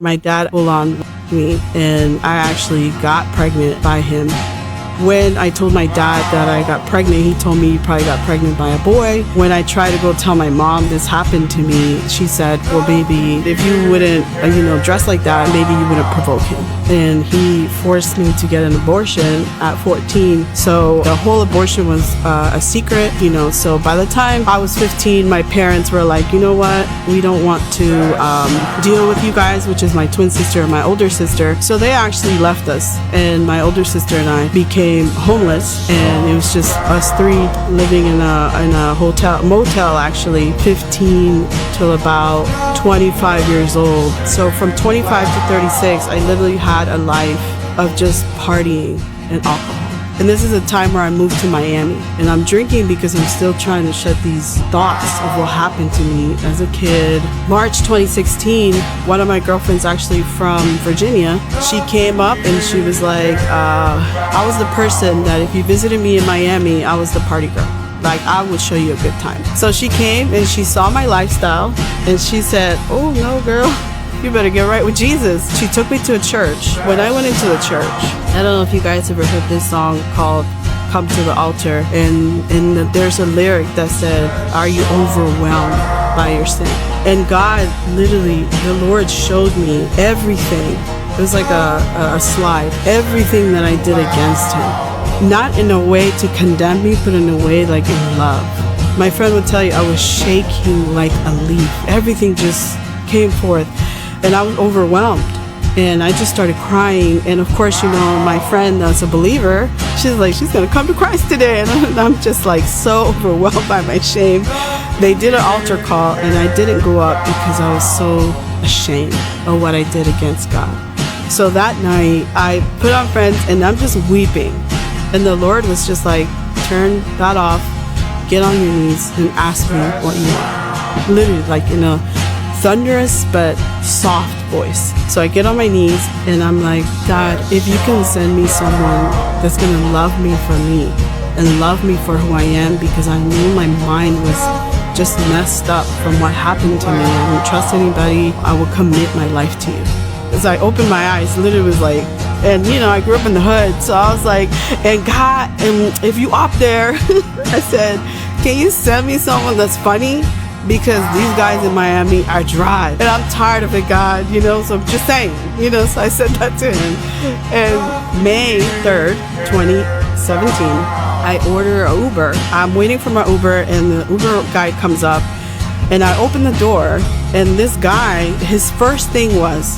My dad full on me, and I actually got pregnant by him. When I told my dad that I got pregnant, he told me you probably got pregnant by a boy. When I tried to go tell my mom this happened to me, she said, well, baby, if you wouldn't, dress like that, maybe you wouldn't provoke him. And he forced me to get an abortion at 14. So the whole abortion was a secret, So by the time I was 15, my parents were like, you know what? We don't want to deal with you guys, which is my twin sister and my older sister. So they actually left us, and my older sister and I became homeless, and it was just us three living in a motel actually, 15 till about 25 years old. So from 25 to 36, I literally had a life of just partying and alcohol. And this is a time where I moved to Miami, and I'm drinking because I'm still trying to shed these thoughts of what happened to me as a kid. March 2016, one of my girlfriends actually from Virginia, she came up and she was like, I was the person that if you visited me in Miami, I was the party girl. Like, I would show you a good time. So she came and she saw my lifestyle and she said, oh no, girl, you better get right with Jesus. She took me to a church. When I went into the church, I don't know if you guys ever heard this song called Come to the Altar, and there's a lyric that said, are you overwhelmed by your sin? And God, literally, the Lord showed me everything. It was like a slide, everything that I did against him. Not in a way to condemn me, but in a way like in love. My friend would tell you I was shaking like a leaf. Everything just came forth, and I was overwhelmed. And I just started crying. And of course, my friend that's a believer, she's like, she's going to come to Christ today. And I'm just like so overwhelmed by my shame. They did an altar call, and I didn't go up because I was so ashamed of what I did against God. So that night, I put on Friends, and I'm just weeping. And the Lord was just like, turn that off, get on your knees, and ask me what you want. Literally, like in a thunderous but soft voice. So I get on my knees and I'm like, God, if you can send me someone that's gonna love me for me and love me for who I am, because I knew my mind was just messed up from what happened to me. I wouldn't trust anybody. I would commit my life to you. As I opened my eyes, literally was like, and I grew up in the hood, so I was like, and God, and if you up there, I said, can you send me someone that's funny? Because these guys in Miami are dry, and I'm tired of it, God, so I'm just saying, so I said that to him. And May 3rd, 2017, I order an Uber. I'm waiting for my Uber, and the Uber guy comes up, and I open the door, and this guy, his first thing was,